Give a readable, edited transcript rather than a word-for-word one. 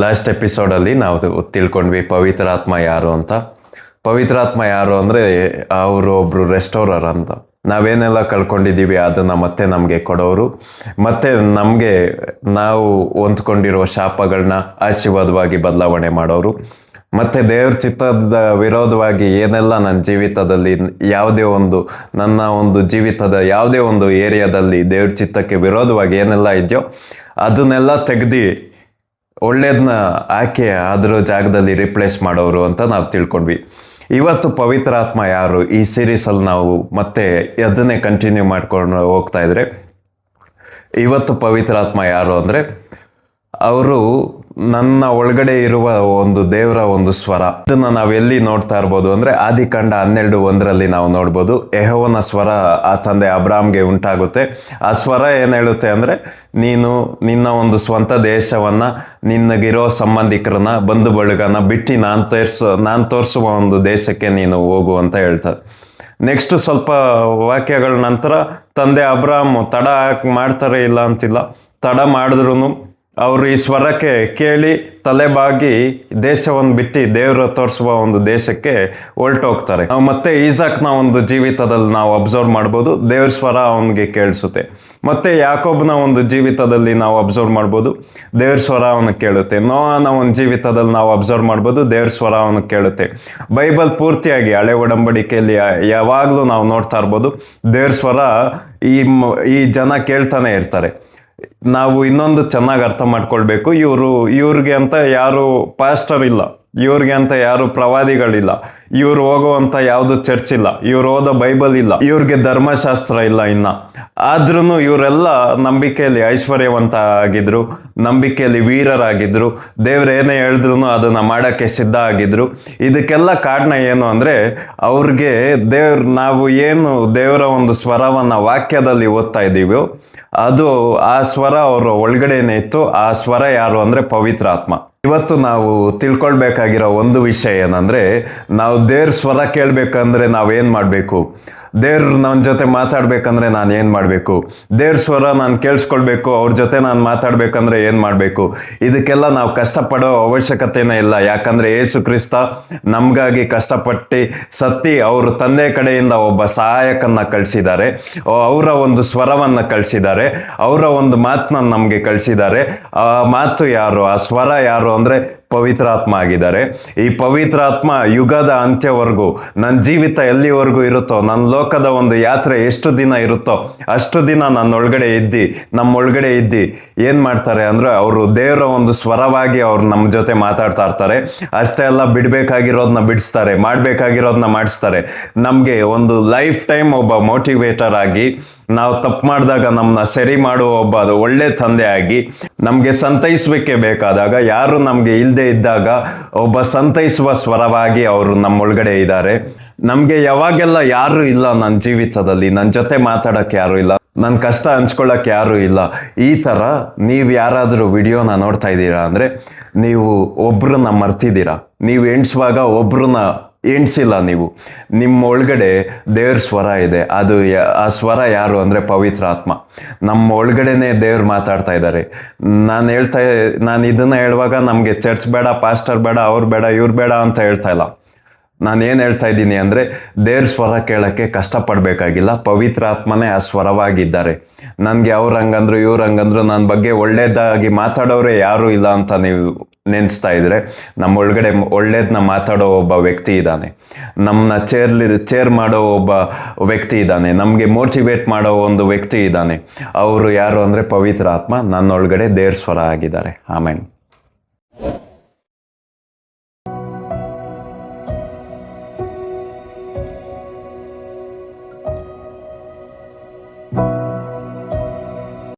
Last ಎಪಿಸೋಡಲ್ಲಿ ನಾವು ತಿಳ್ಕೊಂಡ್ವಿ ಪವಿತ್ರಾತ್ಮ ಯಾರು ಅಂತ. ಪವಿತ್ರಾತ್ಮ ಯಾರು ಅಂದರೆ ಅವರು ಒಬ್ಬರು ರೆಸ್ಟೋರರ್ ಅಂತ. ನಾವೇನೆಲ್ಲ ಕಳ್ಕೊಂಡಿದ್ದೀವಿ ಅದನ್ನು ಮತ್ತೆ ನಮಗೆ ಕೊಡೋರು, ಮತ್ತೆ ನಮಗೆ ನಾವು ಹೊಂದ್ಕೊಂಡಿರುವ ಶಾಪಗಳನ್ನ ಆಶೀರ್ವಾದವಾಗಿ ಬದಲಾವಣೆ ಮಾಡೋರು, ಮತ್ತು ದೇವ್ರ ಚಿತ್ತದ ವಿರೋಧವಾಗಿ ಏನೆಲ್ಲ ನನ್ನ ಜೀವಿತದಲ್ಲಿ ನನ್ನ ಒಂದು ಜೀವಿತದ ಯಾವುದೇ ಒಂದು ಏರಿಯಾದಲ್ಲಿ ದೇವ್ರ ಚಿತ್ತಕ್ಕೆ ವಿರೋಧವಾಗಿ ಏನೆಲ್ಲ ಇದೆಯೋ ಅದನ್ನೆಲ್ಲ ತೆಗ್ದು ಒಳ್ಳೇದನ್ನ ಆಕೆ ಅದರ ಜಾಗದಲ್ಲಿ ರಿಪ್ಲೇಸ್ ಮಾಡೋರು ಅಂತ ನಾವು ತಿಳ್ಕೊಂಡ್ವಿ. ಇವತ್ತು ಪವಿತ್ರಾತ್ಮ ಯಾರು ಈ ಸೀರೀಸಲ್ಲಿ ನಾವು ಮತ್ತೆ ಅದನ್ನೇ ಕಂಟಿನ್ಯೂ ಮಾಡ್ಕೊಂಡು ಹೋಗ್ತಾ ಇದ್ರೆ, ಇವತ್ತು ಪವಿತ್ರಾತ್ಮ ಯಾರು ಅಂದರೆ ಅವರು ನನ್ನ ಒಳಗಡೆ ಇರುವ ಒಂದು ದೇವರ ಒಂದು ಸ್ವರ. ಇದನ್ನು ನಾವೆಲ್ಲಿ ನೋಡ್ತಾ ಇರ್ಬೋದು ಅಂದರೆ ಆದಿಕಾಂಡ 12:1 ನಾವು ನೋಡ್ಬೋದು. ಯೆಹೋವನ ಸ್ವರ ಆ ತಂದೆ ಅಬ್ರಾಮ್ಗೆ ಉಂಟಾಗುತ್ತೆ. ಆ ಸ್ವರ ಏನು ಹೇಳುತ್ತೆ ಅಂದರೆ, ನೀನು ನಿನ್ನ ಒಂದು ಸ್ವಂತ ದೇಶವನ್ನು, ನಿನಗಿರೋ ಸಂಬಂಧಿಕರನ್ನ, ಬಂಧು ಬಳಗನ ಬಿಟ್ಟು ನಾನು ತೋರಿಸುವ ಒಂದು ದೇಶಕ್ಕೆ ನೀನು ಹೋಗು ಅಂತ ಹೇಳ್ತಾರೆ. ನೆಕ್ಸ್ಟ್ ಸ್ವಲ್ಪ ವಾಕ್ಯಗಳ ನಂತರ ತಂದೆ ಅಬ್ರಾಮ್ ತಡ ಮಾಡ್ತಾರೆ ಇಲ್ಲ ಅಂತಿಲ್ಲ, ತಡ ಮಾಡಿದ್ರು ಅವರು ಈ ಸ್ವರಕ್ಕೆ ಕೇಳಿ ತಲೆಬಾಗಿ ದೇಶವನ್ನು ಬಿಟ್ಟು ದೇವರು ತೋರಿಸುವ ಒಂದು ದೇಶಕ್ಕೆ ಹೊರಟೋಗ್ತಾರೆ. ಮತ್ತೆ ಈಸಾಕ್ನ ಒಂದು ಜೀವಿತದಲ್ಲಿ ನಾವು ಅಬ್ಸರ್ವ್ ಮಾಡ್ಬೋದು, ದೇವ್ರ ಸ್ವರ ಅವನಿಗೆ ಕೇಳಿಸುತ್ತೆ. ಮತ್ತೆ ಯಾಕೋಬನ ಒಂದು ಜೀವಿತದಲ್ಲಿ ನಾವು ಅಬ್ಸರ್ವ್ ಮಾಡ್ಬೋದು, ದೇವ್ರ ಸ್ವರ ಅವನಿಗೆ ಕೇಳುತ್ತೆ. ನೋಹನ ಒಂದು ಜೀವಿತದಲ್ಲಿ ನಾವು ಅಬ್ಸರ್ವ್ ಮಾಡ್ಬೋದು, ದೇವ್ರ ಸ್ವರ ಅವನಿಗೆ ಕೇಳುತ್ತೆ. ಬೈಬಲ್ ಪೂರ್ತಿಯಾಗಿ ಹಳೆ ಒಡಂಬಡಿಕೆಯಲ್ಲಿ ಯಾವಾಗಲೂ ನಾವು ನೋಡ್ತಾ ಇರ್ಬೋದು, ದೇವ್ರ ಸ್ವರ ಈ ಜನ ಕೇಳ್ತಾನೆ ಇರ್ತಾರೆ. ನಾವು ಇನ್ನೊಂದು ಚೆನ್ನಾಗಿ ಅರ್ಥ ಮಾಡ್ಕೊಳ್ಬೇಕು, ಇವ್ರಿಗೆ ಅಂತ ಯಾರು ಪಾಸ್ಟರ್ ಇಲ್ಲ, ಇವ್ರಿಗೆ ಅಂತ ಯಾರು ಪ್ರವಾದಿಗಳಿಲ್ಲ, ಇವ್ರು ಹೋಗುವಂಥ ಯಾವುದು ಚರ್ಚ್ ಇಲ್ಲ, ಇವ್ರು ಓದೋ ಬೈಬಲ್ ಇಲ್ಲ, ಇವ್ರಿಗೆ ಧರ್ಮಶಾಸ್ತ್ರ ಇಲ್ಲ ಇನ್ನ. ಆದ್ರೂ ಇವರೆಲ್ಲ ನಂಬಿಕೆಯಲ್ಲಿ ಐಶ್ವರ್ಯವಂತ ಆಗಿದ್ರು, ನಂಬಿಕೆಯಲ್ಲಿ ವೀರರಾಗಿದ್ರು, ದೇವ್ರು ಏನೇ ಹೇಳಿದ್ರು ಅದನ್ನ ಮಾಡೋಕ್ಕೆ ಸಿದ್ಧ ಆಗಿದ್ರು. ಇದಕ್ಕೆಲ್ಲ ಕಾರಣ ಏನು ಅಂದರೆ, ಅವ್ರಿಗೆ ನಾವು ಏನು ದೇವರ ಒಂದು ಸ್ವರವನ್ನು ವಾಕ್ಯದಲ್ಲಿ ಓದ್ತಾ ಇದ್ದೀವೋ ಅದು ಆ ಸ್ವರ ಅವರ ಒಳಗಡೆನೇ ಇತ್ತು. ಆ ಸ್ವರ ಯಾರು ಅಂದರೆ ಪವಿತ್ರಾತ್ಮ. ಇವತ್ತು ನಾವು ತಿಳ್ಕೊಳ್ಬೇಕಾಗಿರೋ ಒಂದು ವಿಷಯ ಏನಂದರೆ, ನಾವು ದೇವ್ರ ಸ್ವರ ಕೇಳಬೇಕಂದ್ರೆ ನಾವೇನು ಮಾಡಬೇಕು, ದೇವ್ರು ನನ್ನ ಜೊತೆ ಮಾತಾಡ್ಬೇಕಂದ್ರೆ ನಾನು ಏನು ಮಾಡಬೇಕು, ದೇವ್ರ ಸ್ವರ ನಾನು ಕೇಳಿಸ್ಕೊಳ್ಬೇಕು, ಅವ್ರ ಜೊತೆ ನಾನು ಮಾತಾಡ್ಬೇಕಂದ್ರೆ ಏನು ಮಾಡಬೇಕು. ಇದಕ್ಕೆಲ್ಲ ನಾವು ಕಷ್ಟಪಡೋ ಅವಶ್ಯಕತೆನೇ ಇಲ್ಲ. ಯಾಕಂದರೆ ಯೇಸು ಕ್ರಿಸ್ತ ನಮಗಾಗಿ ಕಷ್ಟಪಟ್ಟು ಸತ್ತಿ ಅವರು ತಂದೆ ಕಡೆಯಿಂದ ಒಬ್ಬ ಸಹಾಯಕನ್ನ ಕಳಿಸಿದ್ದಾರೆ, ಅವರ ಒಂದು ಸ್ವರವನ್ನು ಕಳಿಸಿದ್ದಾರೆ, ಅವರ ಒಂದು ಮಾತನ್ನ ನಮಗೆ ಕಳಿಸಿದ್ದಾರೆ. ಆ ಮಾತು ಯಾರು, ಆ ಸ್ವರ ಯಾರು ಅಂದರೆ ಪವಿತ್ರಾತ್ಮ ಆಗಿದ್ದಾರೆ. ಈ ಪವಿತ್ರಾತ್ಮ ಯುಗದ ಅಂತ್ಯವರೆಗೂ, ನನ್ನ ಜೀವಿತ ಎಲ್ಲಿವರೆಗೂ ಇರುತ್ತೋ, ನನ್ನ ಲೋಕದ ಒಂದು ಯಾತ್ರೆ ಎಷ್ಟು ದಿನ ಇರುತ್ತೋ ಅಷ್ಟು ದಿನ ನಮ್ಮೊಳಗಡೆ ಇದ್ದು ಏನು ಮಾಡ್ತಾರೆ ಅಂದರೆ, ಅವರು ದೇವರ ಒಂದು ಸ್ವರವಾಗಿ ಅವ್ರು ನಮ್ಮ ಜೊತೆ ಮಾತಾಡ್ತಾ ಇರ್ತಾರೆ. ಅಷ್ಟೇ ಅಲ್ಲ, ಬಿಡಬೇಕಾಗಿರೋದನ್ನ ಬಿಡಿಸ್ತಾರೆ, ಮಾಡಬೇಕಾಗಿರೋದನ್ನ ಮಾಡಿಸ್ತಾರೆ. ನಮಗೆ ಒಂದು ಲೈಫ್ ಟೈಮ್ ಒಬ್ಬ ಮೋಟಿವೇಟರ್ ಆಗಿ, ನಾವು ತಪ್ಪು ಮಾಡಿದಾಗ ನಮ್ಮನ್ನ ಸರಿ ಮಾಡುವ ಒಬ್ಬ ಒಳ್ಳೆ ತಂದೆ ಆಗಿ, ನಮಗೆ ಸಂತೈಸಬೇಕೇ ಬೇಕಾದಾಗ, ಯಾರು ನಮಗೆ ಇಲ್ಲದೆ ಇದ್ದಾಗ ಒಬ್ಬ ಸಂತೈಸುವ ಸ್ವರವಾಗಿ ಅವರು ನಮ್ಮೊಳಗಡೆ ಇದ್ದಾರೆ. ನಮಗೆ ಯಾವಾಗೆಲ್ಲ ಯಾರು ಇಲ್ಲ ನನ್ನ ಜೀವಿತದಲ್ಲಿ, ನನ್ನ ಜೊತೆ ಮಾತಾಡೋಕ್ಕೆ ಯಾರು ಇಲ್ಲ, ನನ್ನ ಕಷ್ಟ ಹಂಚ್ಕೊಳ್ಳೋಕ್ಕೆ ಯಾರು ಇಲ್ಲ, ಈ ಥರ ನೀವು ಯಾರಾದರೂ ವಿಡಿಯೋನ ನೋಡ್ತಾ ಇದ್ದೀರಾ ಅಂದರೆ ನೀವು ಒಬ್ರನ್ನ ಮರ್ತಿದ್ದೀರಾ. ನೀವು ಎಣಿಸುವಾಗ ಒಬ್ರನ್ನ ಎಣಿಸಿಲ್ಲ. ನೀವು ನಿಮ್ಮ ಒಳಗಡೆ ದೇವ್ರ ಸ್ವರ ಇದೆ. ಆ ಸ್ವರ ಯಾರು ಅಂದರೆ ಪವಿತ್ರಾತ್ಮ. ನಮ್ಮ ಒಳಗಡೆನೇ ದೇವ್ರು ಮಾತಾಡ್ತಾ ಇದ್ದಾರೆ. ನಾನು ಇದನ್ನು ಹೇಳುವಾಗ ನಮಗೆ ಚರ್ಚ್ ಬೇಡ, ಪಾಸ್ಟರ್ ಬೇಡ, ಅವ್ರು ಬೇಡ, ಇವ್ರು ಬೇಡ ಅಂತ ಹೇಳ್ತಾ ಇಲ್ಲ. ನಾನೇನು ಹೇಳ್ತಾ ಇದ್ದೀನಿ ಅಂದರೆ, ದೇವ್ರ ಸ್ವರ ಕೇಳೋಕ್ಕೆ ಕಷ್ಟಪಡಬೇಕಾಗಿಲ್ಲ. ಪವಿತ್ರಾತ್ಮನೇ ಆ ಸ್ವರವಾಗಿದ್ದಾರೆ. ನನಗೆ ಅವ್ರು ಹಂಗಂದ್ರು, ಇವ್ರು ಹಂಗಂದ್ರು, ನನ್ನ ಬಗ್ಗೆ ಒಳ್ಳೇದಾಗಿ ಮಾತಾಡೋರೇ ಯಾರೂ ಇಲ್ಲ ಅಂತ ನೀವು ನೆನೆಸ್ತಾ ಇದ್ರೆ, ನಮ್ಮ ಒಳಗಡೆ ಒಳ್ಳೇದನ್ನ ಮಾತಾಡೋ ಒಬ್ಬ ವ್ಯಕ್ತಿ ಇದ್ದಾನೆ. ನಮ್ಮನ್ನ ಚೇರ್ ಮಾಡೋ ಒಬ್ಬ ವ್ಯಕ್ತಿ ಇದ್ದಾನೆ. ನಮಗೆ ಮೋಟಿವೇಟ್ ಮಾಡೋ ಒಂದು ವ್ಯಕ್ತಿ ಇದ್ದಾನೆ. ಅವರು ಯಾರು ಅಂದರೆ ಪವಿತ್ರಾತ್ಮ. ನನ್ನೊಳಗಡೆ ದೇವ್ರ ಸ್ವರ ಆಗಿದ್ದಾರೆ. ಆಮೇಲೆ